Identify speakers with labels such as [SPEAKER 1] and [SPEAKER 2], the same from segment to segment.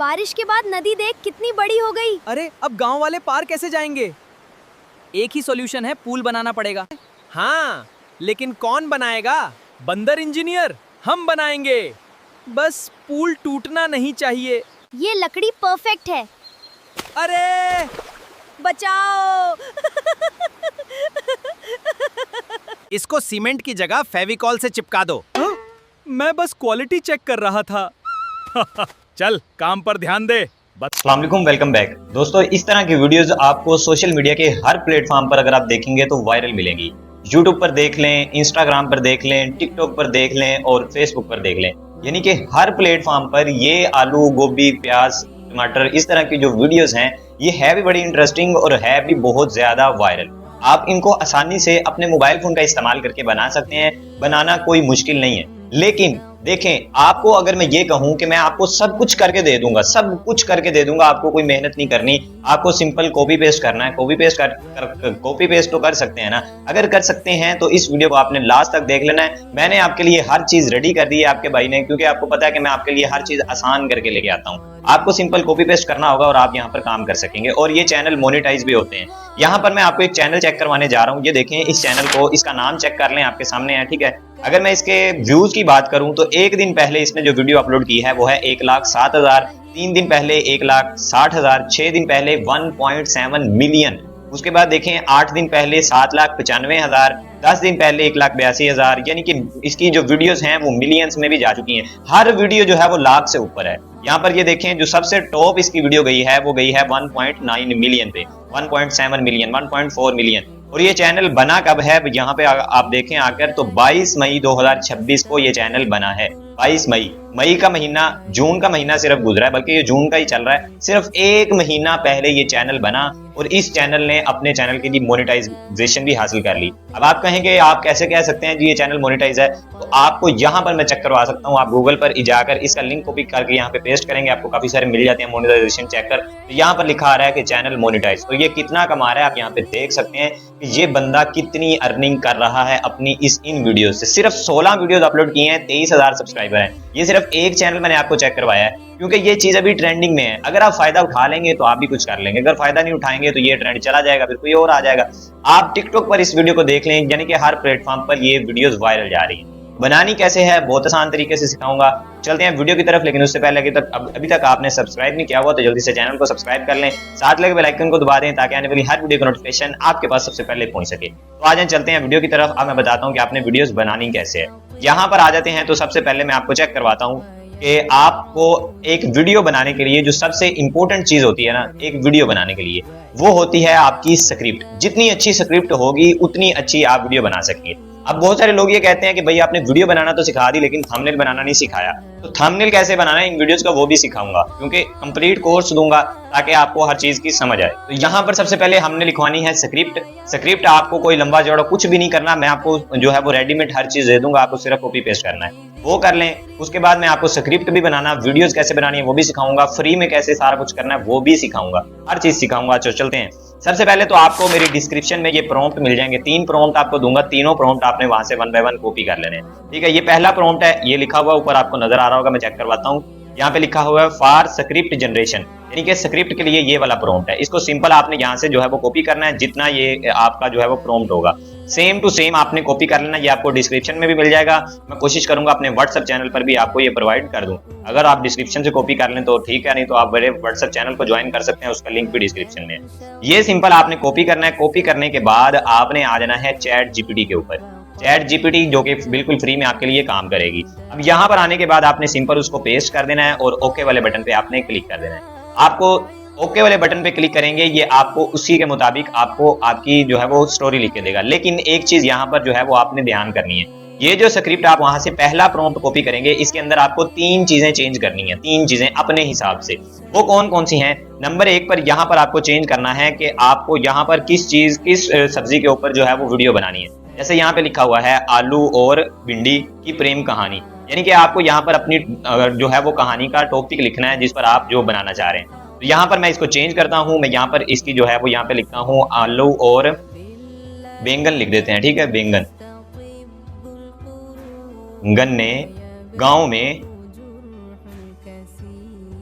[SPEAKER 1] बारिश के बाद नदी देख कितनी बड़ी हो गई।
[SPEAKER 2] अरे अब गांव वाले पार कैसे जाएंगे? एक ही सॉल्यूशन है, पुल बनाना पड़ेगा। हाँ, लेकिन कौन बनाएगा? बंदर इंजीनियर, हम बनाएंगे। बस पुल टूटना नहीं चाहिए।
[SPEAKER 1] ये लकड़ी परफेक्ट है।
[SPEAKER 2] अरे
[SPEAKER 1] बचाओ!
[SPEAKER 3] इसको सीमेंट की जगह फेविकॉल से चिपका दो।
[SPEAKER 2] हाँ? मैं बस क्वालिटी चेक कर रहा था।
[SPEAKER 3] चल काम पर ध्यान दे।
[SPEAKER 4] अस्सलाम वालेकुम, वेलकम बैक। दोस्तों, इस तरह की वीडियोस आपको सोशल मीडिया के हर प्लेटफॉर्म पर अगर आप देखेंगे तो वायरल मिलेंगी। यूट्यूब पर देख लें, इंस्टाग्राम पर देख लें, टिकटॉक पर देख लें और फेसबुक पर देख लें। यानी कि हर प्लेटफॉर्म पर ये आलू, गोभी, प्याज, टमाटर, इस तरह की जो वीडियोस हैं ये है भी बड़ी इंटरेस्टिंग और है भी बहुत ज्यादा वायरल। आप इनको आसानी से अपने मोबाइल फोन का इस्तेमाल करके बना सकते हैं। बनाना कोई मुश्किल नहीं है। लेकिन देखें, आपको अगर मैं ये कहूं कि मैं आपको सब कुछ करके दे दूंगा, सब कुछ करके दे दूंगा, आपको कोई मेहनत नहीं करनी, आपको सिंपल कॉपी पेस्ट करना है। कॉपी पेस्ट तो कर सकते हैं ना। अगर कर सकते हैं तो इस वीडियो को आपने लास्ट तक देख लेना है। मैंने आपके लिए हर चीज रेडी कर दी है आपके भाई ने, क्योंकि आपको पता है कि मैं आपके लिए हर चीज आसान करके लेके आता हूँ। आपको सिंपल कॉपी पेस्ट करना होगा और आप यहाँ पर काम कर सकेंगे। और ये चैनल मोनेटाइज भी होते हैं। यहाँ पर मैं आपको एक चैनल चेक करवाने जा रहा हूँ। ये देखें, इस चैनल को, इसका नाम चेक कर लें, आपके सामने है, ठीक है। अगर मैं इसके व्यूज की बात करूं तो एक दिन पहले इसने जो वीडियो अपलोड की है वो है 1,07,000, 3 दिन पहले 1,60,000, 6 दिन पहले 1.7 मिलियन, उसके बाद देखें 8 दिन पहले 7,95,000, 10 दिन पहले 1,82,000। यानी कि इसकी जो वीडियोस हैं वो मिलियंस में भी जा चुकी हैं। हर वीडियो जो है वो लाख से ऊपर है। यहाँ पर ये देखें, जो सबसे टॉप इसकी वीडियो गई है वो गई है 1.9 मिलियन पे, 1.7 मिलियन, 1.4 मिलियन। और ये चैनल बना कब है यहाँ पे आप देखें आकर तो 22 मई 2026 को ये चैनल बना है। 22 मई का महीना, जून का महीना सिर्फ गुजरा है, बल्कि ये जून का ही चल रहा है। सिर्फ एक महीना पहले ये चैनल बना और इस चैनल ने अपने चैनल की जी मोनेटाइजेशन भी हासिल कर ली। अब आप कहेंगे आप कैसे कह सकते हैं जी ये चैनल मोनेटाइज है? तो आपको यहाँ पर मैं चेक करवा सकता हूँ। आप गूगल पर जाकर इसका लिंक कॉपी करके यहाँ पे पेस्ट करेंगे, आपको काफी सारे मिल जाते हैं मोनेटाइजेशन चेक कर। तो यहाँ पर लिखा आ रहा है कि चैनल मोनेटाइज। तो ये कितना कमा रहा है आप यहाँ पे देख सकते हैं कि ये बंदा कितनी अर्निंग कर रहा है अपनी इन वीडियो से। सिर्फ 16 वीडियोस अपलोड किए हैं, 23,000 सब्सक्राइबर हैं। ये सिर्फ एक चैनल मैंने आपको चेक करवाया है, क्योंकि ये चीज अभी ट्रेंडिंग में है। अगर आप फायदा उठा लेंगे तो आप भी कुछ कर लेंगे, अगर फायदा नहीं उठाएंगे तो ये ट्रेंड चला जाएगा, फिर कोई और आ जाएगा। आप टिकटॉक पर इस वीडियो को देख लें, यानी कि हर प्लेटफॉर्म पर ये वीडियोस वायरल जा रही है। बनानी कैसे है बहुत आसान तरीके से सिखाऊंगा। चलते हैं वीडियो की तरफ। लेकिन उससे पहले अभी तक आपने सब्सक्राइब नहीं किया हुआ तो जल्दी से चैनल को सब्सक्राइब कर लें, साथ लगे बेल आइकन को दबा दें ताकि आने वाली हर वीडियो का नोटिफिकेशन आपके पास सबसे पहले पहुंच सके। तो आ जाए, चलते हैं वीडियो की तरफ। अब मैं बताता हूँ कि आपने वीडियोस बनानी कैसे है। यहाँ पर आ जाते हैं तो सबसे पहले मैं आपको चेक करवाता हूँ कि आपको एक वीडियो बनाने के लिए जो सबसे इंपॉर्टेंट चीज होती है ना एक वीडियो बनाने के लिए, वो होती है आपकी स्क्रिप्ट। जितनी अच्छी स्क्रिप्ट होगी उतनी अच्छी आप वीडियो बना सकेंगे। अब बहुत सारे लोग ये कहते हैं कि भाई आपने वीडियो बनाना तो सिखा दी लेकिन थंबनेल बनाना नहीं सिखाया। तो थंबनेल कैसे बनाना है इन वीडियोस का वो भी सिखाऊंगा, क्योंकि कंप्लीट कोर्स दूंगा ताकि आपको हर चीज की समझ आए। तो यहाँ पर सबसे पहले हमने लिखवानी है स्क्रिप्ट। स्क्रिप्ट आपको कोई लंबा चौड़ा कुछ भी नहीं करना, मैं आपको जो है वो रेडीमेड हर चीज दे दूंगा, आपको सिर्फ कॉपी पेस्ट करना है, वो कर लें। उसके बाद मैं आपको स्क्रिप्ट भी बनाना, वीडियोस कैसे बनानी है वो भी सिखाऊंगा, फ्री में कैसे सारा कुछ करना है वो भी सिखाऊंगा, हर चीज सिखाऊंगा। तो चलते हैं। सबसे पहले तो आपको मेरी डिस्क्रिप्शन में ये प्रॉम्प्ट मिल जाएंगे, 3 प्रॉम्प्ट आपको दूंगा। तीनों प्रॉम्प्ट आपने वहां से 1 बाय 1 कॉपी कर लेने, ठीक है। ये पहला प्रॉम्प्ट है, ये लिखा हुआ ऊपर आपको नजर आ रहा होगा, मैं चेक करवाता हूँ। यहाँ पे लिखा हुआ है फॉर स्क्रिप्ट जनरेशन, यानी कि स्क्रिप्ट के लिए ये वाला प्रॉम्प्ट है। इसको सिंपल आपने यहाँ से जो है वो कॉपी करना है, जितना ये आपका जो है वो प्रॉम्प्ट होगा सेम टू सेम आपने कॉपी कर लेना। ये आपको डिस्क्रिप्शन में भी मिल जाएगा। मैं कोशिश करूंगा अपने व्हाट्सएप चैनल पर भी आपको ये प्रोवाइड कर दूं। अगर आप डिस्क्रिप्शन से कॉपी कर लें तो ठीक है, नहीं तो आप मेरे व्हाट्सएप चैनल को ज्वाइन कर सकते हैं, उसका लिंक भी डिस्क्रिप्शन में है। ये सिंपल आपने कॉपी करना है। कॉपी करने के बाद आपने आ जाना है चैट जीपीटी के ऊपर। चैट जीपीटी जो कि बिल्कुल फ्री में आपके लिए काम करेगी। अब यहाँ पर आने के बाद आपने सिंपल उसको पेस्ट कर देना है और ओके वाले बटन पे आपने क्लिक कर देना है। आपको ओके वाले बटन पे क्लिक करेंगे, ये आपको उसी के मुताबिक आपको आपकी जो है वो स्टोरी लिख के देगा। लेकिन एक चीज यहाँ पर जो है वो आपने ध्यान करनी है, ये जो स्क्रिप्ट आप वहां से पहला प्रॉम्प्ट कॉपी करेंगे, इसके अंदर आपको 3 चीजें चेंज करनी है, 3 चीजें अपने हिसाब से। वो कौन कौन सी हैं? नंबर 1 पर यहाँ पर आपको चेंज करना है कि आपको यहाँ पर किस सब्जी के ऊपर जो है वो वीडियो बनानी है। जैसे यहाँ पे लिखा हुआ है आलू और भिंडी की प्रेम कहानी, यानी कि आपको यहाँ पर अपनी जो है वो कहानी का टॉपिक लिखना है जिस पर आप जो बनाना चाह रहे हैं। तो यहाँ पर मैं इसको चेंज करता हूँ। मैं यहाँ पर इसकी जो है वो यहाँ पे लिखता हूँ आलू और बैंगन लिख देते हैं, ठीक है। बैंगन, गन्ने गांव में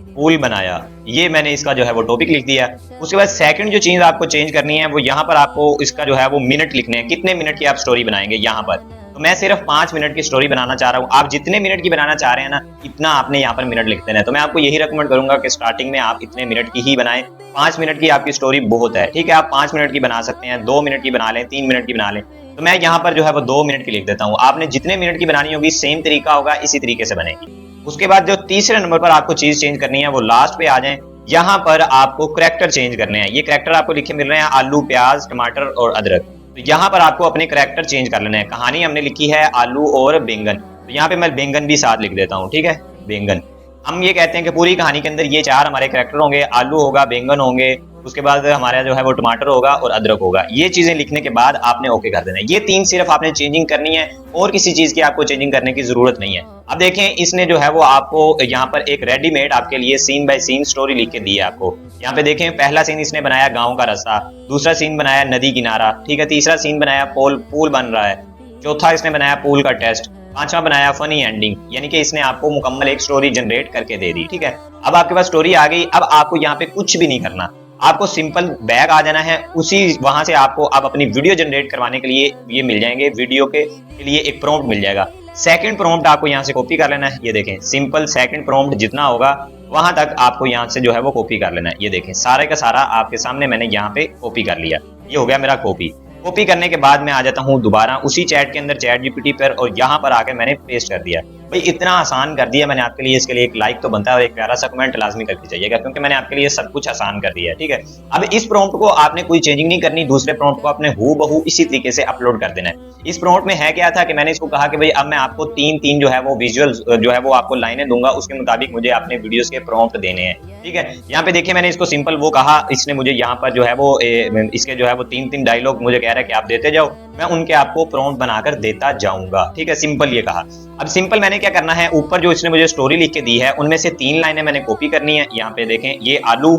[SPEAKER 4] पूल बनाया, ये मैंने इसका जो है वो टॉपिक लिख दिया। उसके बाद सेकंड जो चीज आपको चेंज करनी है वो यहाँ पर आपको इसका जो है वो मिनट लिखने हैं, कितने मिनट की आप स्टोरी बनाएंगे यहाँ पर। तो मैं सिर्फ 5 मिनट की स्टोरी बनाना चाह रहा हूँ। आप जितने मिनट की बनाना चाह रहे हैं ना, इतना आपने यहाँ पर मिनट लिख देना है। तो मैं आपको यही रिकमेंड करूंगा कि स्टार्टिंग में आप इतने मिनट की ही बनाएं। 5 मिनट की आपकी स्टोरी बहुत है, ठीक है। आप 5 मिनट की बना सकते हैं, 2 मिनट की बना लें, 3 मिनट की बना लें। तो मैं यहाँ पर जो है वो 2 मिनट की लिख देता हूँ। आपने जितने मिनट की बनानी होगी सेम तरीका होगा, इसी तरीके से बनेगी। उसके बाद जो तीसरे नंबर पर आपको चीज चेंज करनी है वो लास्ट पे आ जाए। यहाँ पर आपको करैक्टर चेंज करने हैं। ये करैक्टर आपको लिखे मिल रहे हैं आलू, प्याज, टमाटर और अदरक। तो यहाँ पर आपको अपने करैक्टर चेंज कर लेना है। कहानी हमने लिखी है आलू और बैंगन, तो यहाँ पे मैं बैंगन भी साथ लिख देता हूँ, ठीक है। बैंगन, हम ये कहते हैं कि पूरी कहानी के अंदर ये 4 हमारे करैक्टर होंगे, आलू होगा, बैंगन होंगे, उसके बाद हमारा जो है वो टमाटर होगा और अदरक होगा। ये चीजें लिखने के बाद आपने ओके कर देना है। ये 3 सिर्फ आपने चेंजिंग करनी है और किसी चीज की आपको चेंजिंग करने की जरूरत नहीं है। अब देखें, इसने जो है वो आपको यहाँ पर एक रेडीमेड आपके लिए सीन बाय सीन स्टोरी लिख के दी है आपको। यहाँ पे देखें, पहला सीन इसने बनाया गांव का रास्ता, दूसरा सीन बनाया नदी किनारा, ठीक है, तीसरा सीन बनाया पूल बन रहा है, चौथा इसने बनाया पूल का टेस्ट, पांचवा बनाया फनी एंडिंग। यानी कि इसने आपको मुकम्मल एक स्टोरी जनरेट करके दे दी, ठीक है। अब आपके पास स्टोरी आ गई। अब आपको यहाँ पे कुछ भी नहीं करना, आपको सिंपल बैग आ जाना है। उसी वहां से आपको अब अपनी वीडियो जनरेट करवाने के लिए ये मिल जाएंगे, वीडियो के लिए एक प्रॉम्प्ट मिल जाएगा। सेकंड प्रॉम्प्ट आपको यहाँ से कॉपी कर लेना है। ये देखें, सिंपल सेकंड प्रॉम्प्ट जितना होगा वहां तक आपको यहाँ से जो है वो कॉपी कर लेना है। ये देखें, सारे का सारा आपके सामने मैंने यहाँ पे कॉपी कर लिया। ये हो गया मेरा कॉपी। कॉपी करने के बाद मैं आ जाता हूँ दोबारा उसी चैट के अंदर, चैट जीपीटी पर, और यहाँ पर आकर मैंने पेस्ट कर दिया। भाई इतना आसान कर दिया मैंने आपके लिए, इसके लिए एक लाइक तो बनता है और एक प्यारा सा कमेंट लाजमी करके जाइएगा, क्योंकि मैंने आपके लिए सब कुछ आसान कर दिया है, ठीक है। अब इस प्रॉम्प्ट को आपने कोई चेंजिंग नहीं करनी, दूसरे प्रॉम्प्ट को आपने हूबहू इसी तरीके से अपलोड कर देना है। इस प्रॉम्प्ट में है क्या था कि मैंने इसको कहा कि भाई अब मैं आपको 3 जो है वो विजुअल जो है वो आपको लाइनें दूंगा, उसके मुताबिक मुझे अपने वीडियोस के प्रॉम्प्ट देने हैं, ठीक है। यहाँ पे देखिए, मैंने इसको सिंपल वो कहा, इसने मुझे यहाँ पर जो है वो इसके जो है वो 3 डायलॉग मुझे कह रहा है कि आप देते जाओ, मैं उनके आपको प्रॉम्प्ट बनाकर देता जाऊंगा, ठीक है। सिंपल ये कहा। अब सिंपल मैंने क्या करना है, ऊपर जो इसने मुझे स्टोरी लिख के दी है उनमें से 3 लाइनें मैंने कॉपी करनी है। यहाँ पे देखें, ये आलू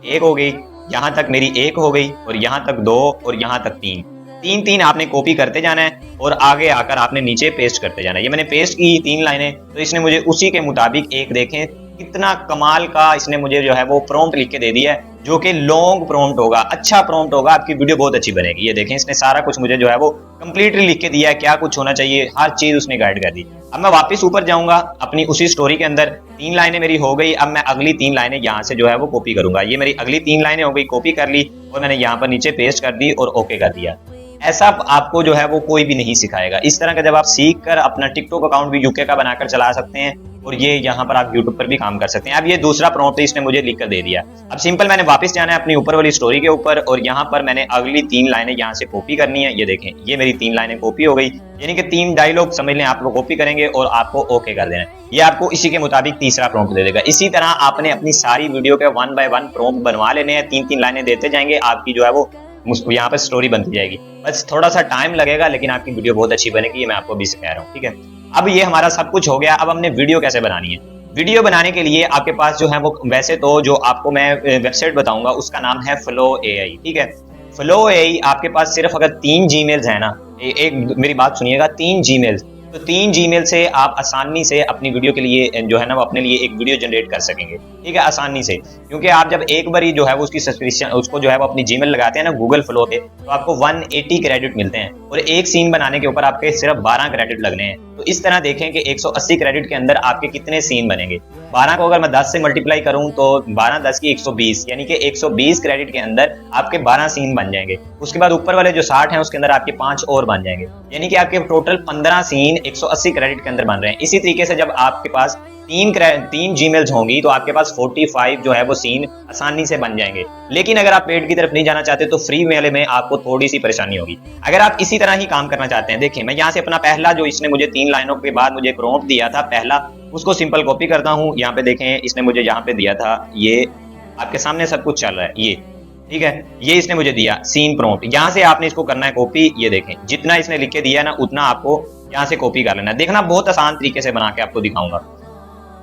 [SPEAKER 4] 1 हो गई, यहाँ तक मेरी 1 हो गई, और यहाँ तक 2, और यहाँ तक 3 आपने कॉपी करते जाना है और आगे आकर आपने नीचे पेस्ट करते जाना है। ये मैंने पेस्ट की 3 लाइनें, तो इसने मुझे उसी के मुताबिक एक, देखें कितना कमाल का इसने मुझे जो है वो प्रॉम्प्ट लिख के दे दिया है, जो कि लॉन्ग प्रॉम्प्ट होगा, अच्छा प्रॉम्प्ट होगा, आपकी वीडियो बहुत अच्छी बनेगी। ये देखें, इसने सारा कुछ मुझे जो है वो कंप्लीटली लिख के दिया है, क्या कुछ होना चाहिए, हर चीज उसने गाइड कर दी। अब मैं वापस ऊपर जाऊंगा अपनी उसी स्टोरी के अंदर, 3 लाइनें मेरी हो गई। अब मैं अगली 3 लाइनें यहाँ से जो है वो कॉपी करूंगा। ये मेरी अगली 3 लाइनें हो गई, कॉपी कर ली और मैंने यहाँ पर नीचे पेस्ट कर दी और ओके कर दिया। ऐसा आपको जो है वो कोई भी नहीं सिखाएगा। इस तरह का जब आप सीख कर अपना टिकटॉक अकाउंट भी यूके का बनाकर चला सकते हैं, और ये यहाँ पर आप यूट्यूब पर भी काम कर सकते हैं। अब ये दूसरा प्रॉम्प्ट इसने मुझे लिख कर दे दिया। अब सिंपल मैंने वापस जाना है अपनी ऊपर वाली स्टोरी के ऊपर, और यहाँ पर मैंने अगली 3 लाइनें यहाँ से कॉपी करनी है। ये देखें, ये मेरी 3 लाइनें कॉपी हो गई, यानी कि 3 डायलॉग समझ लें आप लोग कॉपी करेंगे और आपको ओके कर देना है। ये आपको इसी के मुताबिक तीसरा प्रॉम्प्ट दे देगा। इसी तरह आपने अपनी सारी वीडियो के 1 बाय 1 प्रॉम्प्ट बनवा लेने हैं, 3 लाइनें देते जाएंगे, आपकी जो है वो यहाँ पर स्टोरी बनती जाएगी। बस थोड़ा सा टाइम लगेगा, लेकिन आपकी वीडियो बहुत अच्छी बनेगी, ये मैं आपको भी कह रहा हूँ, ठीक है। अब ये हमारा सब कुछ हो गया। अब हमने वीडियो कैसे बनानी है। वीडियो बनाने के लिए आपके पास जो है वो, वैसे तो जो आपको मैं वेबसाइट बताऊंगा उसका नाम है फ्लो AI, ठीक है। फ्लो AI आपके पास सिर्फ अगर 3 जीमेल्स है ना, एक मेरी बात सुनिएगा, 3 जीमेल्स, तो 3 जीमेल से आप आसानी से अपनी वीडियो के लिए जो है ना वो अपने लिए एक वीडियो जनरेट कर सकेंगे, ठीक है, आसानी से। क्योंकि आप जब एक बार जो है वो उसकी सब्सक्रिप्शन उसको जो है वो अपनी जीमेल लगाते हैं ना गूगल फ्लो पे, तो आपको 180 क्रेडिट मिलते हैं, और एक सीन बनाने के ऊपर आपके सिर्फ 12 क्रेडिट लगने हैं। तो इस तरह देखें कि 180 क्रेडिट के अंदर आपके कितने सीन बनेंगे। 12 को अगर मैं 10 से मल्टीप्लाई करूं तो 12 10 की 120, यानी कि 120 क्रेडिट के अंदर आपके 12 सीन बन जाएंगे। उसके बाद ऊपर वाले जो 60 हैं उसके अंदर आपके 5 और बन जाएंगे, यानी कि आपके टोटल 15 सीन 180 क्रेडिट के अंदर बन रहे हैं। इसी तरीके से जब आपके पास 3 जीमेल्स होंगी तो आपके पास 45 जो है वो सीन आसानी से बन जाएंगे। लेकिन अगर आप पेड की तरफ नहीं जाना चाहते तो फ्री वाले में आपको थोड़ी सी परेशानी होगी। अगर आप इसी तरह ही काम करना चाहते हैं, देखिए मैं यहाँ से अपना पहला जो इसने मुझे 3 लाइनों के बाद मुझे प्रॉम्प्ट दिया था पहला, उसको सिंपल कॉपी करता हूँ। यहाँ पे देखें, इसने मुझे यहाँ पे दिया था, ये आपके सामने सब कुछ चल रहा है, ये ठीक है, ये इसने मुझे दिया सीन प्रॉम्प्ट। यहाँ से आपने इसको करना है कॉपी। ये देखें, जितना इसने लिख के दिया ना उतना आपको यहाँ से कॉपी कर लेना है। देखना बहुत आसान तरीके से बना के आपको दिखाऊंगा।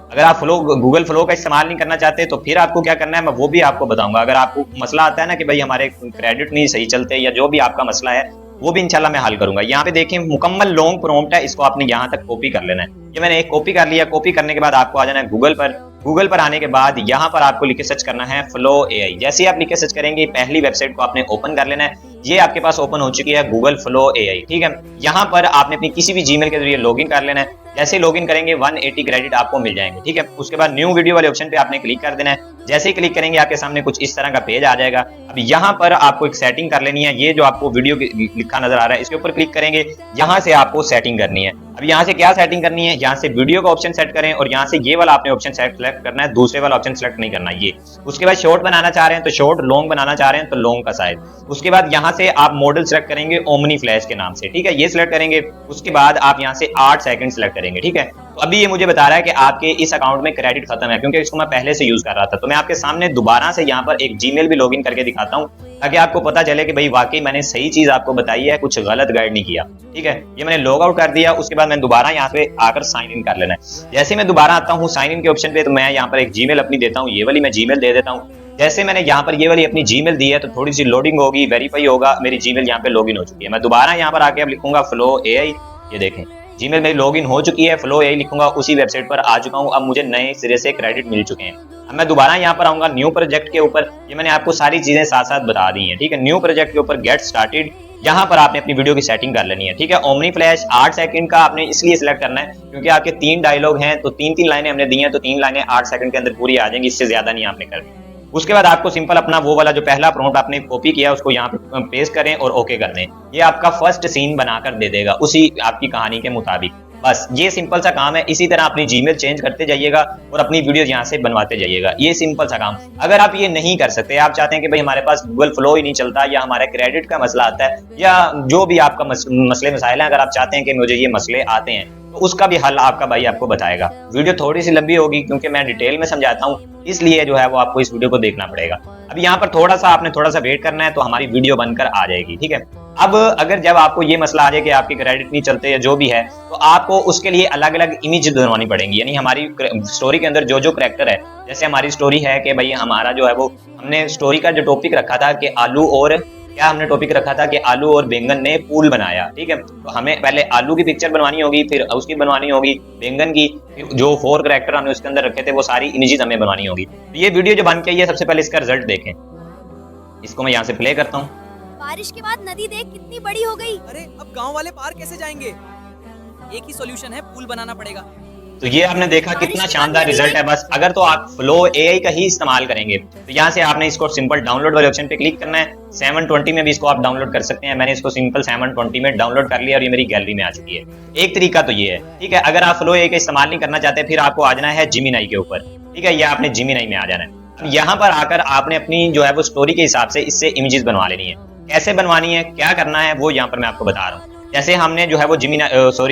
[SPEAKER 4] अगर आप गूगल फ्लो का इस्तेमाल नहीं करना चाहते तो फिर आपको क्या करना है मैं वो भी आपको बताऊंगा। अगर आपको मसला आता है ना कि भाई हमारे क्रेडिट नहीं सही चलते या जो भी आपका मसला है वो भी इंशाल्लाह मैं हल करूंगा। यहाँ पे देखें मुकम्मल लॉन्ग प्रॉम्प्ट है, इसको आपने यहाँ तक कॉपी कर लेना है। ये मैंने एक कॉपी कर लिया। कॉपी करने के बाद आपको आ जाना है गूगल पर। गूगल पर आने के बाद यहाँ पर आपको लिख के सर्च करना है फ्लो एआई। जैसे ही आप लिख के सर्च करेंगे पहली वेबसाइट को आपने ओपन कर लेना है। ये आपके पास ओपन हो चुकी है गूगल फ्लो एआई, ठीक है। यहाँ पर आपने अपनी किसी भी जीमेल के जरिए लॉगिन कर लेना है। जैसे ही लॉगिन करेंगे 180 क्रेडिट आपको मिल जाएंगे, ठीक है। उसके बाद न्यू वीडियो वाले ऑप्शन पे आपने क्लिक कर देना है। जैसे ही क्लिक करेंगे आपके सामने कुछ इस तरह का पेज आ जाएगा। अब यहाँ पर आपको एक सेटिंग कर लेनी है। ये जो आपको वीडियो लिखा नजर आ रहा है इसके ऊपर क्लिक करेंगे, यहाँ से आपको सेटिंग करनी है। अब यहाँ से क्या सेटिंग करनी है, यहाँ से वीडियो का ऑप्शन सेट करें और यहाँ से ये वाला आपने ऑप्शन सेलेक्ट करना है, दूसरे वाला ऑप्शन सेलेक्ट नहीं करना ये। उसके बाद शॉर्ट बनाना चाह रहे हैं तो शॉर्ट, लॉन्ग बनाना चाह रहे हैं तो लॉन्ग का साइज। उसके बाद यहाँ से आप मॉडल सेलेक्ट करेंगे ओमनी फ्लैश के नाम से, ठीक है, ये सिलेक्ट करेंगे। उसके बाद आप यहाँ से 8 सेकंड सिलेक्ट करेंगे, ठीक है। तो अभी ये मुझे बता रहा है कि आपके इस अकाउंट में क्रेडिट खत्म है, क्योंकि इसको मैं पहले से यूज कर रहा था। तो मैं आपके सामने दोबारा से यहाँ पर एक जीमेल भी लॉगिन करके दिखाता हूँ, ताकि आपको पता चले कि भाई वाकई मैंने सही चीज आपको बताई है, कुछ गलत गाइड नहीं किया, ठीक है। ये मैंने लॉग आउट कर दिया। उसके बाद मैं दोबारा यहाँ पे आकर साइन इन कर लेना है। जैसे मैं दोबारा आता हूँ साइन इन के ऑप्शन पे, तो मैं यहाँ पर एक जीमेल अपनी देता हूँ, ये वाली मैं जीमेल दे देता हूँ। जैसे मैंने यहाँ पर ये वाली अपनी जीमेल दी है तो थोड़ी सी लोडिंग होगी, वेरीफाई होगा, मेरी जीमेल यहाँ पे लॉगिन हो चुकी है। मैं दोबारा यहाँ पर आके अब लिखूंगा फ्लो एआई, ये देखें जीमेल मेरी लॉगिन हो चुकी है। फ्लो एआई लिखूंगा, उसी वेबसाइट पर आ चुका हूँ। अब मुझे नए सिरे से क्रेडिट मिल चुके हैं। अब मैं दोबारा यहाँ पर आऊंगा न्यू प्रोजेक्ट के ऊपर। ये मैंने आपको सारी चीजें साथ साथ बता दी हैं, ठीक है। न्यू प्रोजेक्ट के ऊपर गेट स्टार्टेड, यहाँ पर आपने अपनी वीडियो की सेटिंग कर लेनी है, ठीक है। ओमनी फ्लैश 8 सेकंड का आपने इसलिए सिलेक्ट करना है क्योंकि आपके 3 डायलॉग हैं, तो 3-3 लाइनें हमने दी हैं, तो 3 लाइनें 8 सेकंड के अंदर पूरी आ जाएंगी, इससे ज्यादा नहीं आपने करनी। उसके बाद आपको सिंपल अपना वो वाला जो पहला प्रॉम्प्ट आपने कॉपी किया उसको यहाँ पे पेस्ट करें और ओके कर दें। ये आपका फर्स्ट सीन बनाकर दे देगा उसी आपकी कहानी के मुताबिक। बस ये सिंपल सा काम है। इसी तरह अपनी जीमेल चेंज करते जाइएगा और अपनी वीडियो यहाँ से बनवाते जाइएगा। ये सिंपल सा काम। अगर आप ये नहीं कर सकते, आप चाहते हैं कि भाई हमारे पास गूगल फ्लो ही नहीं चलता, या हमारे क्रेडिट का मसला आता है, या जो भी आपका मसले मसाइल हैं, अगर आप चाहते हैं कि मुझे ये मसले आते हैं, तो उसका भी हल आपका भाई आपको बताएगा। वीडियो थोड़ी सी लंबी होगी क्योंकि मैं डिटेल में समझाता हूँ, इसलिए जो है वो आपको इस वीडियो को देखना पड़ेगा। अब यहाँ पर आपने थोड़ा सा वेट करना है, तो हमारी वीडियो बनकर आ जाएगी, ठीक है। अब अगर जब आपको ये मसला आ जाए कि आपके क्रेडिट नहीं चलते या जो भी है, तो आपको उसके लिए अलग अलग इमेज बनवानी पड़ेंगी। यानी हमारी स्टोरी के अंदर जो जो करैक्टर है, जैसे हमारी स्टोरी है कि भाई हमारा जो है वो, हमने स्टोरी का जो टॉपिक रखा था कि आलू और क्या, हमने टॉपिक रखा था कि आलू और बैंगन ने पूल बनाया, ठीक है। तो हमें पहले आलू की पिक्चर बनवानी होगी, फिर उसकी बनवानी होगी बैंगन की, फिर जो 4 करैक्टर हमने उसके अंदर रखे थे वो सारी इमेजेस हमें बनवानी होगी। तो ये वीडियो जो बन के आई है, सबसे पहले इसका रिजल्ट देखें। इसको मैं यहाँ से प्ले करता हूँ।
[SPEAKER 1] बारिश के बाद नदी देख कितनी बड़ी हो गई।
[SPEAKER 2] अरे अब गांव वाले पार कैसे जाएंगे? एक ही सॉल्यूशन है, पूल बनाना पड़ेगा।
[SPEAKER 4] तो ये आपने देखा कितना शानदार रिजल्ट है। बस अगर तो आप फ्लो एआई का ही इस्तेमाल करेंगे तो यहाँ से आपने इसको सिंपल डाउनलोड वाले ऑप्शन पे क्लिक करना है। 720 में भी इसको आप डाउनलोड कर सकते हैं। मैंने इसको सिंपल 720 में डाउनलोड कर लिया और ये मेरी गैलरी में आ चुकी है। एक तरीका तो ये है, ठीक है। अगर आप फ्लो एआई का इस्तेमाल नहीं करना चाहते, फिर आपको आ जाना है जिमिनाई के ऊपर, ठीक है। ये आपने जिमिनाई में आ जाना है। यहाँ पर आकर आपने अपनी जो है वो स्टोरी के हिसाब से इससे इमेजेस बनवा लेनी है। कैसे बनवानी है, क्या करना है, वो यहाँ पर मैं आपको बता रहा हूँ। जैसे हमने जो है वो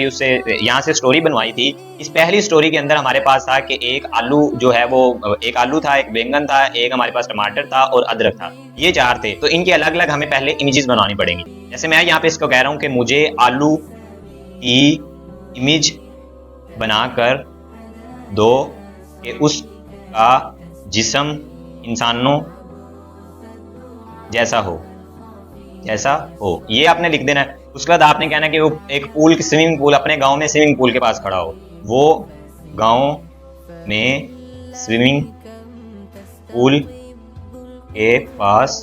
[SPEAKER 4] उससे यहाँ से स्टोरी बनवाई थी। इस पहली स्टोरी के अंदर हमारे पास था कि एक आलू जो है वो, एक आलू था, एक बैंगन था, एक हमारे पास टमाटर था और अदरक था। ये 4 थे। तो इनके अलग अलग हमें पहले इमेजेस बनवानी पड़ेंगी। जैसे मैं यहाँ पे इसको कह रहा हूँ कि मुझे आलू की इमेज बनाकर दो कि उसका जिस्म इंसानों जैसा हो, ये आपने लिख देना है। उसके बाद आपने कहना है कि वो एक पूल, स्विमिंग पूल, अपने गांव में स्विमिंग पूल के पास खड़ा हो, वो गांव में स्विमिंग पूल के पास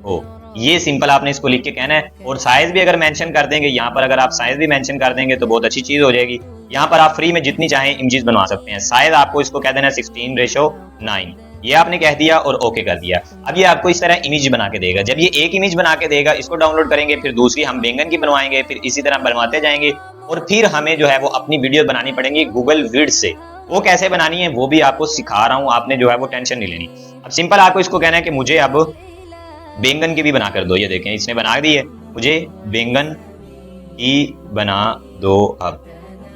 [SPEAKER 4] हो। ये सिंपल आपने इसको लिख के कहना है। और साइज भी अगर मेंशन कर देंगे यहाँ पर, अगर आप साइज भी मेंशन कर देंगे तो बहुत अच्छी चीज हो जाएगी। यहाँ पर आप फ्री में जितनी चाहें इमेजेस बनवा सकते हैं। साइज आपको इसको कह देना 16:9, ये आपने कह दिया और ओके कर दिया। अब ये आपको इस तरह इमेज बना के देगा। जब ये एक इमेज बना के देगा, इसको डाउनलोड करेंगे, फिर दूसरी हम बैंगन की बनवाएंगे, फिर इसी तरह बनवाते जाएंगे और फिर हमें जो है वो अपनी वीडियो बनानी पड़ेगी गूगल विड से। वो कैसे बनानी है वो भी आपको सिखा रहा हूँ, आपने जो है वो टेंशन नहीं लेनी। अब सिंपल आपको इसको कहना है कि मुझे अब बैंगन की भी बना कर दो। ये देखें इसने बना दी है, मुझे बैंगन की बना दो। अब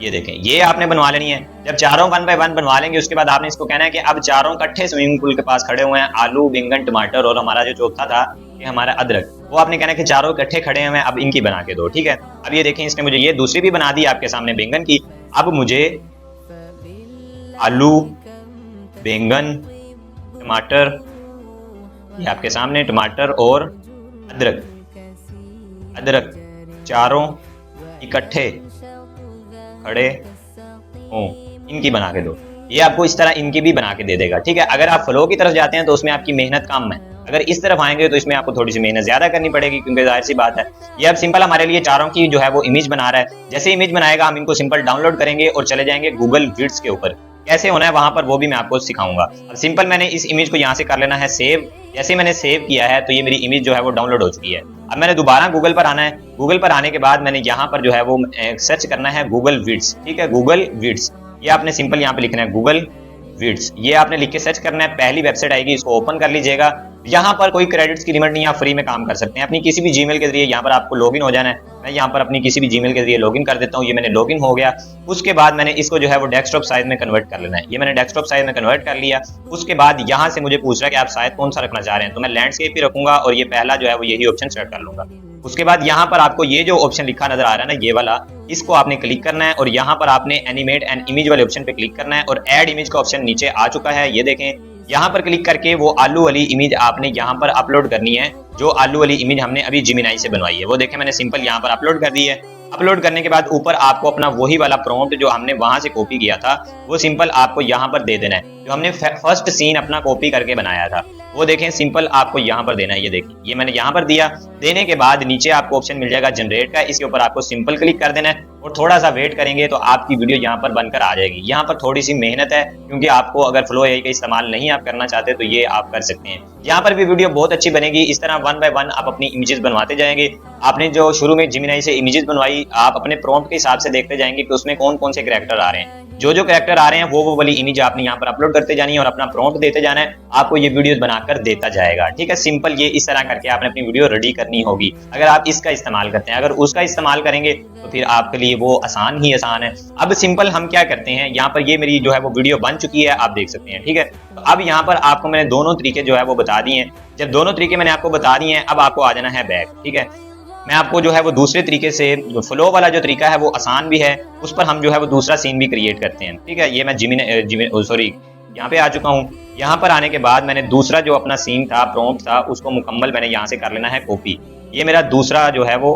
[SPEAKER 4] ये देखें ये आपने बनवा लेनी है। जब चारों 1 बाय 1 बनवा लेंगे, उसके बाद आपने इसको कहना है कि अब चारों इकट्ठे स्विमिंग पूल के पास खड़े हुए हैं, आलू, बैंगन, टमाटर और हमारा जो चौथा था कि हमारा अदरक, वो आपने कहना है कि चारों इकट्ठे खड़े हैं, अब इनकी बना के दो, ठीक है। अब ये देखें इसने मुझे ये दूसरी भी बना दी आपके सामने बैंगन की। अब मुझे आलू, बैंगन, टमाटर, ये आपके सामने टमाटर और अदरक चारों इकट्ठे खड़े हों, इनकी बना के दो। ये आपको इस तरह इनकी भी बना के दे देगा। ठीक है, अगर आप फ्लो की तरफ जाते हैं तो उसमें आपकी मेहनत कम है, अगर इस तरफ आएंगे तो इसमें आपको थोड़ी सी मेहनत ज्यादा करनी पड़ेगी, क्योंकि जाहिर सी बात है ये अब सिंपल हमारे लिए चारों की जो है वो इमेज बना रहा है। जैसे इमेज बनाएगा हम इनको सिंपल डाउनलोड करेंगे और चले जाएंगे गूगल विड्स के ऊपर। कैसे होना है वहां पर वो भी मैं आपको सिखाऊंगा। अब सिंपल मैंने इस इमेज को यहाँ से कर लेना है सेव। जैसे मैंने सेव किया है तो ये मेरी इमेज जो है वो डाउनलोड हो चुकी है। अब मैंने दोबारा गूगल पर आना है। गूगल पर आने के बाद मैंने यहाँ पर जो है वो सर्च करना है गूगल विड्स। ठीक है, गूगल विड्स, ये आपने सिंपल यहाँ पे लिखना है गूगल विड्स, ये आपने लिख के सर्च करना है। पहली वेबसाइट आएगी, इसको ओपन कर लीजिएगा। यहाँ पर कोई क्रेडिट्स की लिमिट नहीं, आप फ्री में काम कर सकते हैं अपनी किसी भी जीमेल के जरिए। यहाँ पर आपको लॉगिन हो जाना है। मैं यहाँ पर अपनी किसी भी जीमेल के जरिए लॉगिन कर देता हूँ। ये मैंने लॉगिन हो गया। उसके बाद मैंने इसको जो है वो डेस्कटॉप साइज में कन्वर्ट कर लेना है। ये मैंने डेस्कटॉप साइज में कन्वर्ट कर लिया। उसके बाद यहाँ से मुझे पूछ रहा है कि आप साइज कौन सा रखना चाह रहे हैं, तो मैं लैंडस्केप ही रखूंगा और ये पहला जो है वो यही ऑप्शन सेलेक्ट कर लूंगा। उसके बाद यहाँ पर आपको ये जो ऑप्शन लिखा नजर आ रहा है ना, ये वाला, इसको आपने क्लिक करना है और यहाँ पर आपने एनिमेट एंड इमेज वाले ऑप्शन पे क्लिक करना है और ऐड इमेज का ऑप्शन नीचे आ चुका है। ये देखें, यहाँ पर क्लिक करके वो आलू वाली इमेज आपने यहाँ पर अपलोड करनी है, जो आलू वाली इमेज हमने अभी जिमिनाई से बनवाई है। वो देखें मैंने सिंपल यहाँ पर अपलोड कर दी है। अपलोड करने के बाद ऊपर आपको अपना वही वाला प्रॉम्प्ट जो हमने वहां से कॉपी किया था वो सिंपल आपको यहाँ पर दे देना है। जो हमने फर्स्ट सीन अपना कॉपी करके बनाया था वो देखें सिंपल आपको यहाँ पर देना है। ये देखिए, ये मैंने यहाँ पर दिया। देने के बाद नीचे आपको ऑप्शन मिल जाएगा जनरेट का, इसके ऊपर आपको सिंपल क्लिक कर देना है और थोड़ा सा वेट करेंगे तो आपकी वीडियो यहाँ पर बनकर आ जाएगी। यहाँ पर थोड़ी सी मेहनत है, क्योंकि आपको अगर फ्लो एआई का इस्तेमाल नहीं आप करना चाहते तो ये आप कर सकते हैं। यहाँ पर भी वीडियो बहुत अच्छी बनेगी। इस तरह 1 बाय 1 आप अपनी इमेजेस बनवाते जाएंगे। आपने जो शुरू में जिमिनाई से इमेजेस बनवाई, आप अपने प्रॉम्प्ट के हिसाब से देखते जाएंगे कि उसमें कौन कौन से कैरेक्टर आ रहे हैं। जो जो कैरेक्टर आ रहे हैं वो वाली इमेज आपने यहाँ पर अपलोड करते जानी है और अपना प्रॉम्प्ट देते जाना है। आपको ये वीडियोस बनाकर देता जाएगा। ठीक है, सिंपल ये इस तरह करके आपने अपनी वीडियो रेडी करनी होगी अगर आप इसका इस्तेमाल करते हैं। अगर उसका इस्तेमाल करेंगे तो फिर आपके लिए वो आसान ही आसान है। अब सिंपल हम क्या करते हैं, यहाँ पर ये मेरी जो है वो वीडियो बन चुकी है, आप देख सकते हैं। ठीक है, तो अब यहाँ पर आपको मैंने दोनों तरीके जो है वो बता दिए हैं। जब दोनों तरीके मैंने आपको बता दिए हैं, अब आपको आ जाना है बैक। ठीक है, मैं आपको जो है वो दूसरे तरीके से, फ्लो वाला जो तरीका है वो आसान भी है, उस पर हम जो है वो दूसरा सीन भी क्रिएट करते हैं। ठीक है, ये मैं यहाँ पे आ चुका हूँ। यहाँ पर आने के बाद मैंने दूसरा जो अपना सीन था, प्रॉम्प्ट था, उसको मुकम्मल मैंने यहाँ से कर लेना है कॉपी। ये मेरा दूसरा जो है वो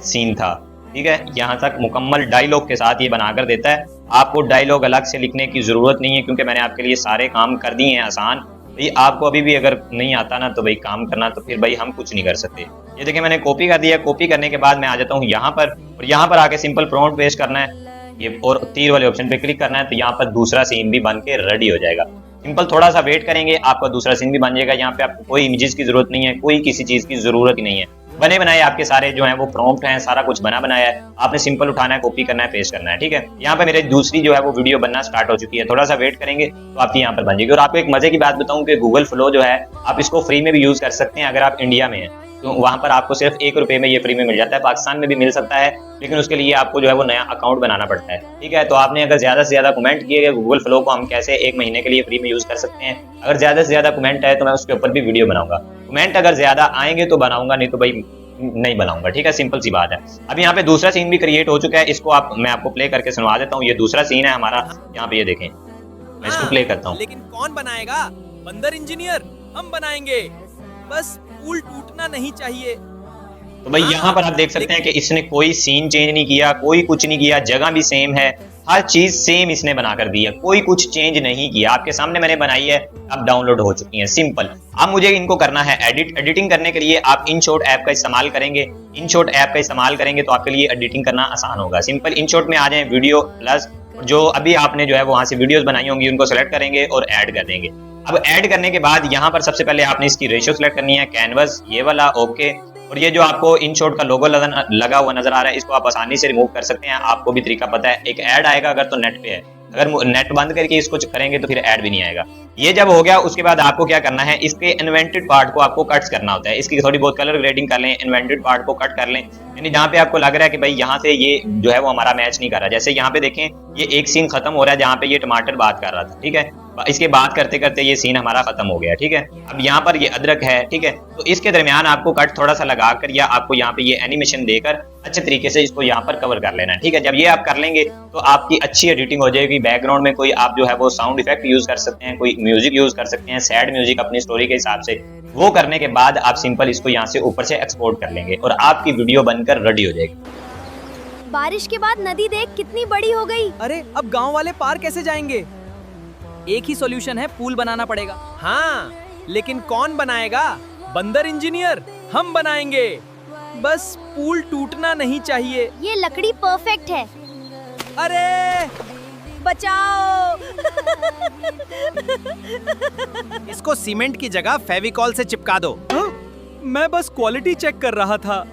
[SPEAKER 4] सीन था। ठीक है, यहाँ तक मुकम्मल डायलॉग के साथ ये बनाकर देता है। आपको डायलॉग अलग से लिखने की जरूरत नहीं है, क्योंकि मैंने आपके लिए सारे काम कर दिए हैं आसान। भाई आपको अभी भी अगर नहीं आता ना तो भाई काम करना, तो फिर भाई हम कुछ नहीं कर सकते। ये देखिए मैंने कॉपी कर दिया। कॉपी करने के बाद मैं आ जाता हूँ यहाँ पर, और यहाँ पर आके सिंपल प्रॉम्प्ट पेस्ट करना है ये और तीर वाले ऑप्शन पे क्लिक करना है, तो यहाँ पर दूसरा सीन भी बन के रेडी हो जाएगा। सिंपल थोड़ा सा वेट करेंगे, आपका दूसरा सीन भी बन जाएगा। यहाँ पे आपको कोई इमेजेस की जरूरत नहीं है, कोई किसी चीज की जरूरत ही नहीं है। बने बनाए आपके सारे जो हैं वो प्रॉम्प्ट हैं, सारा कुछ बना बनाया है। आपने सिंपल उठाना है, कॉपी करना है, पेस्ट करना है। ठीक है, यहाँ पे मेरे दूसरी जो है वो वीडियो बनना स्टार्ट हो चुकी है। थोड़ा सा वेट करेंगे तो आपकी यहाँ पर बन जाएगी। और आपको एक मजे की बात बताऊं कि गूगल फ्लो जो है आप इसको फ्री में भी यूज कर सकते हैं। अगर आप इंडिया में हैं तो वहां पर आपको सिर्फ 1 रुपए में ये फ्री में मिल जाता है। पाकिस्तान में भी मिल सकता है, लेकिन उसके लिए आपको जो है वो नया अकाउंट बनाना पड़ता है। ठीक है, तो आपने अगर ज्यादा से ज्यादा कमेंट किए गए गूगल फ्लो को हम कैसे 1 महीने के लिए फ्री में यूज कर सकते हैं, अगर ज्यादा से ज्यादा कमेंट है तो मैं उसके ऊपर भी वीडियो बनाऊंगा। कमेंट अगर ज्यादा आएंगे तो बनाऊंगा, नहीं तो भाई नहीं बनाऊंगा। ठीक है, सिंपल सी बात है। अब यहाँ पे दूसरा सीन भी क्रिएट हो चुका है। इसको मैं आपको प्ले करके सुनवा देता हूँ। ये दूसरा सीन है हमारा। यहाँ पे ये देखें, मैं इसको प्ले करता हूँ।
[SPEAKER 2] लेकिन कौन बनाएगा? बंदर इंजीनियर हम बनाएंगे, बस पुल टूटना नहीं चाहिए।
[SPEAKER 4] तो भाई यहाँ पर आप देख सकते हैं कि इसने कोई सीन चेंज नहीं किया, कोई कुछ नहीं किया, जगह भी सेम है, हर चीज सेम इसने बनाकर दी है, कोई कुछ चेंज नहीं किया। आपके सामने मैंने बनाई है, अब डाउनलोड हो चुकी है सिंपल। अब मुझे इनको करना है एडिटिंग करने के लिए आप InShot ऐप का इस्तेमाल करेंगे। InShot ऐप का इस्तेमाल करेंगे तो आपके लिए एडिटिंग करना आसान होगा। सिंपल InShot में आ जाए, वीडियो प्लस जो अभी आपने जो है वहां से वीडियोस बनाई होंगी उनको सेलेक्ट करेंगे और ऐड कर देंगे। अब ऐड करने के बाद यहाँ पर सबसे पहले आपने इसकी रेशियो सेलेक्ट करनी है, कैनवस ये वाला, ओके। और ये जो आपको InShot का लोगो लगा हुआ नजर आ रहा है, इसको आप आसानी से रिमूव कर सकते हैं। आपको भी तरीका पता है। एक ऐड आएगा अगर तो नेट पे है, अगर नेट बंद करके इसको करेंगे तो फिर ऐड भी नहीं आएगा। ये जब हो गया उसके बाद आपको क्या करना है, इसके इन्वेंटेड पार्ट को आपको कट करना होता है। इसकी थोड़ी बहुत कलर ग्रेडिंग कर लें, इन्वेंटेड पार्ट को कट कर लें, यानी जहाँ पे आपको लग रहा है कि भाई यहाँ से ये जो है वो हमारा मैच नहीं कर रहा। जैसे यहाँ पे देखें, ये एक सीन खत्म हो रहा है जहाँ पे ये टमाटर बात कर रहा था। ठीक है, इसके बात करते करते ये सीन हमारा खत्म हो गया। ठीक है, अब यहाँ पर ये अदरक है। ठीक है, तो इसके दरमियान आपको कट थोड़ा सा लगाकर या आपको यहाँ पे ये एनिमेशन देकर अच्छे तरीके से इसको यहाँ पर कवर कर लेना है। ठीक है, जब ये आप कर लेंगे तो आपकी अच्छी एडिटिंग हो जाएगी। बैकग्राउंड में कोई आप जो है वो साउंड इफेक्ट यूज कर सकते हैं, कोई म्यूजिक यूज कर सकते हैं, सैड म्यूजिक अपनी स्टोरी के हिसाब से। वो करने के बाद आप सिंपल इसको यहाँ से ऊपर से एक्सपोर्ट कर लेंगे और आपकी वीडियो बनकर रेडी हो जाएगी।
[SPEAKER 1] बारिश के बाद नदी देख कितनी बड़ी हो गई।
[SPEAKER 2] अरे अब गांव वाले पार कैसे जाएंगे? एक ही सॉल्यूशन है, पूल बनाना पड़ेगा। हाँ, लेकिन कौन बनाएगा? बंदर इंजीनियर, हम बनाएंगे। बस पूल टूटना नहीं चाहिए।
[SPEAKER 1] ये लकड़ी परफेक्ट है।
[SPEAKER 2] अरे
[SPEAKER 1] बचाओ।
[SPEAKER 3] इसको सीमेंट की जगह फेविकॉल से चिपका दो।
[SPEAKER 2] हाँ? मैं बस क्वालिटी चेक कर रहा था।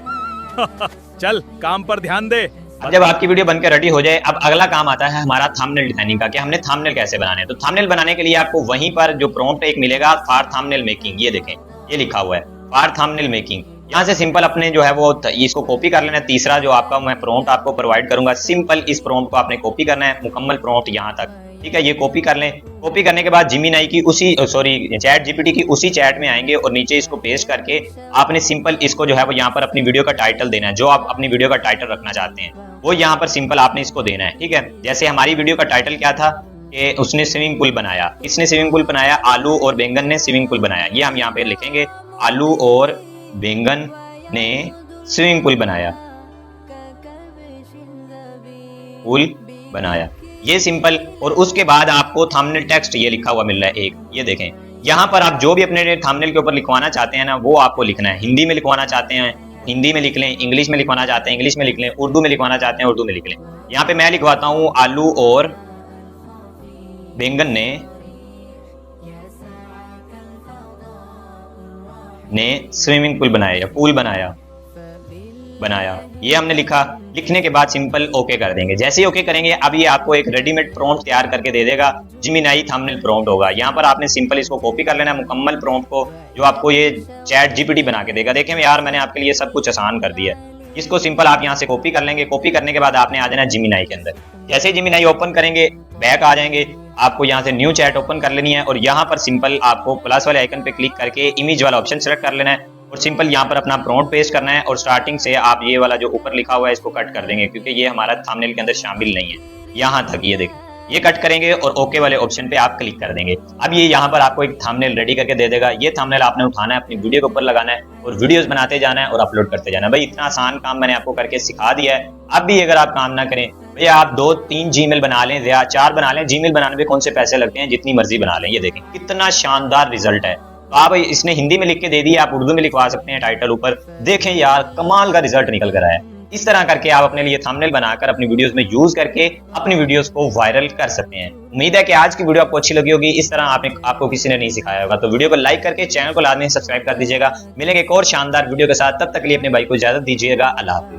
[SPEAKER 2] चल काम पर ध्यान दे।
[SPEAKER 4] अब जब आपकी वीडियो बनकर रेडी हो जाए, अब अगला काम आता है हमारा थंबनेल डिजाइनिंग का कि हमने थंबनेल कैसे बनाने हैं। तो थंबनेल बनाने के लिए आपको वहीं पर जो प्रॉम्प्ट एक मिलेगा, फॉर थंबनेल मेकिंग, ये देखें, ये लिखा हुआ है फॉर थंबनेल मेकिंग। यहाँ से सिंपल अपने जो है वो इसको कॉपी कर लेना है। तीसरा जो आपका मैं प्रॉम्प्ट आपको प्रोवाइड करूंगा, सिंपल इस प्रॉम्प्ट को आपने कॉपी करना है, मुकम्मल प्रॉम्प्ट यहाँ तक, ठीक है। ये कॉपी कर लें। कॉपी करने के बाद जिमिनाई की चैट जीपीटी की उसी चैट में आएंगे और नीचे इसको पेस्ट करके आपने सिंपल इसको जो है वो यहाँ पर अपनी वीडियो का टाइटल देना है। जो आप अपनी वीडियो का टाइटल रखना चाहते हैं वो यहाँ पर सिंपल आपने इसको देना है, ठीक है। जैसे हमारी वीडियो का टाइटल क्या था कि उसने स्विमिंग पूल बनाया, किसने स्विमिंग पूल बनाया? आलू और बैंगन ने स्विमिंग पूल बनाया। ये हम यहाँ पे लिखेंगे, आलू और बैंगन ने स्विमिंग पूल बनाया, पूल बनाया, ये सिंपल। और उसके बाद आपको थंबनेल टेक्स्ट ये लिखा हुआ मिल रहा है एक, ये देखें। यहाँ पर आप जो भी अपने थंबनेल के ऊपर लिखवाना चाहते हैं ना, वो आपको लिखना है। हिंदी में लिखवाना चाहते हैं हिंदी में लिख लें, इंग्लिश में लिखवाना चाहते हैं इंग्लिश में लिख लें, उर्दू में लिखवाना चाहते हैं उर्दू में लिख लें। यहाँ पे मैं लिखवाता हूँ, आलू और बैंगन ने स्विमिंग पूल बनाया या पूल बनाया। ये हमने लिखा। लिखने के बाद सिंपल ओके कर देंगे। जैसे ही ओके करेंगे, अब ये आपको एक रेडीमेड प्रॉम्प्ट तैयार करके दे देगा। जिमिनाई थंबनेल प्रॉम्प्ट होगा। यहाँ पर आपने सिंपल इसको कॉपी कर लेना है, मुकम्मल प्रॉम्प्ट को, जो आपको ये चैट जीपीटी बना के देगा। देखें यार, मैंने आपके लिए सब कुछ आसान कर दिया है। इसको सिंपल आप यहाँ से कॉपी कर लेंगे। कॉपी करने के बाद आपने आ जाना जिमिनाई के अंदर। जैसे ही जिमिनाई ओपन करेंगे, बैक आ जाएंगे, आपको यहाँ से न्यू चैट ओपन कर लेनी है और यहाँ पर सिंपल आपको प्लस वाले आइकन पे क्लिक करके इमेज वाला ऑप्शन सेलेक्ट कर लेना है और सिंपल यहाँ पर अपना प्रॉम्प्ट पेस्ट करना है। और स्टार्टिंग से आप ये वाला जो ऊपर लिखा हुआ है इसको कट कर देंगे, क्योंकि ये हमारा थंबनेल के अंदर शामिल नहीं है। यहाँ तक ये देखें, ये कट करेंगे और ओके वाले ऑप्शन पे आप क्लिक कर देंगे। अब ये यहाँ पर आपको एक थंबनेल रेडी करके दे देगा। ये थंबनेल आपने उठाना है, अपनी वीडियो के ऊपर लगाना है और वीडियोस बनाते जाना है और अपलोड करते जाना है। भाई इतना आसान काम मैंने आपको करके सिखा दिया है। अब भी अगर आप काम ना करें, भैया आप 2-3 जीमेल बना लें या 4 बना लें। जीमेल बनाने में कौन से पैसे लगते हैं, जितनी मर्जी बना लें। ये देखें कितना शानदार रिजल्ट है। तो आप इसने हिंदी में लिख के दे दिया, आप उर्दू में लिखवा सकते हैं टाइटल ऊपर। देखें यार, कमाल का रिजल्ट निकल कर आया। इस तरह करके आप अपने लिए थंबनेल बनाकर अपनी वीडियोस में यूज करके अपनी वीडियोस को वायरल कर सकते हैं। उम्मीद है कि आज की वीडियो आपको अच्छी लगी होगी। इस तरह आपको किसी ने नहीं सिखाया होगा। तो वीडियो को लाइक करके चैनल को लाजमी सब्सक्राइब कर दीजिएगा। मिलेंगे एक और शानदार वीडियो के साथ, तब तक के लिए अपने भाई को इजाजत दीजिएगा। अल्लाह हाफिज।